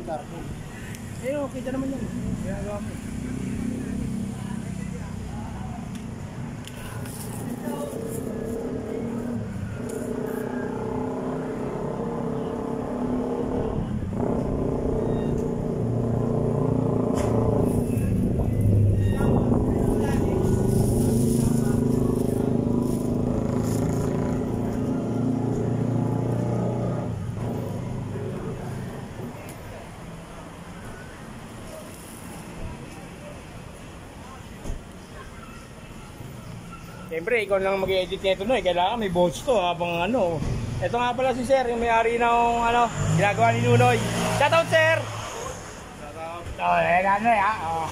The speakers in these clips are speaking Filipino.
yung carbon. Eh, okay na naman yan. Ginagawa mo. Siyempre, ikaw lang mag-edit nito no, kailangan may bones to habang ano. Ito nga pala si Sir, yung may-ari ng ano, ginagawa ni Nunoy. Shoutout Sir! Shoutout! Oh, ano ya? Oh.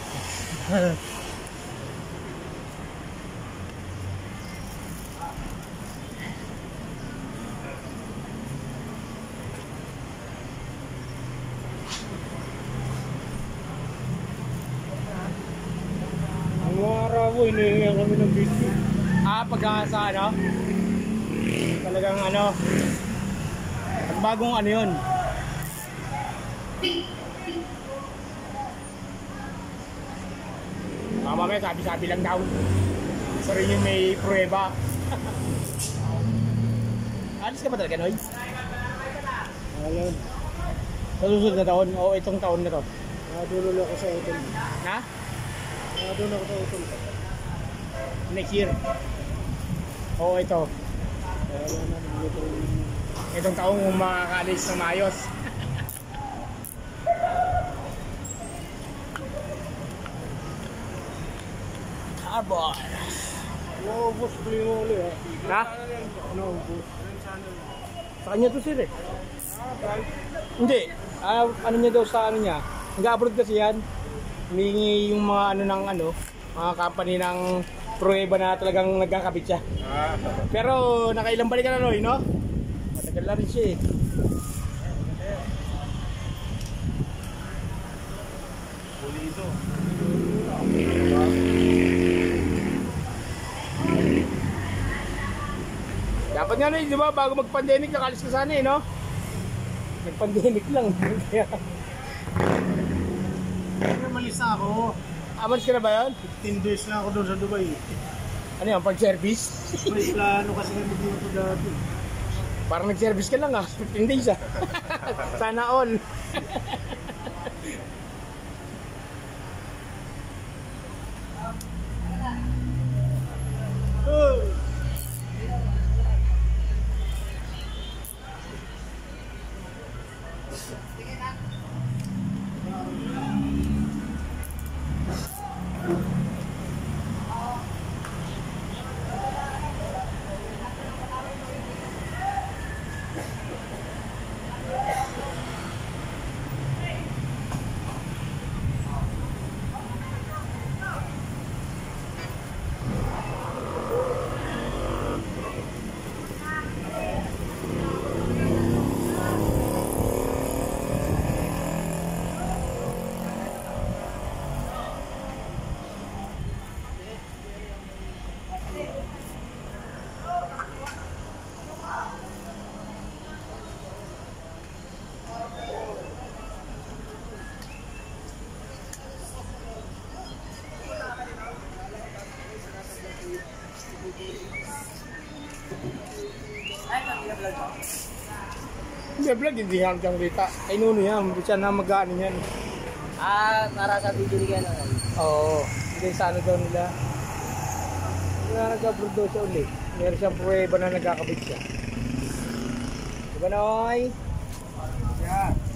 Ang mga araw, hinihingan kami ng video. Pagkasa ano talagang ano bagong ano yun mamaya sabi-sabi lang daw isa rin yung may prueba. Alis ka ba talaga Noy? Ayun. Sa susunod na taon o itong taon na to? Dulo ako sa hotel. Ha? Dulo ako sa hotel. Next year? Oo, ito. Itong taong makakaalis ng maayos. Carbon. Naubos ko yung uli ha. Ha? Naubos. Sa kanya to sir eh. Hindi. Ano niya daw sa ano niya. Nag-upload kasi yan. Humingi yung mga ano ng ano. Mga company ng prueba na talagang nagkakabit siya. Pero nakailang balik ka na Noy, no? Matagal na rin siya eh. Pulido. Dapat nga Noy, di ba? Bago mag-pandemic, nakalis ka sana eh, no? Nag-pandemic lang. Kaya... Malis na ako. Amalis ka na ba yun? 15 days na ako doon sa Dubai. Ano yan, pag-service? May plano kasi kami dito dati. Parang nag-service ka lang ah, 15 days ah. Sana all. Hindi vlog, hindi hanggang kita. Ay nuno yan, hindi siya na mag-ano yan. Para sa video ni Gano. Oo, hindi sa ano daw nila. Hindi na nag-upload daw siya ulit. Meron siyang prueba na nagkakabit siya. Diba Noy? Yeah.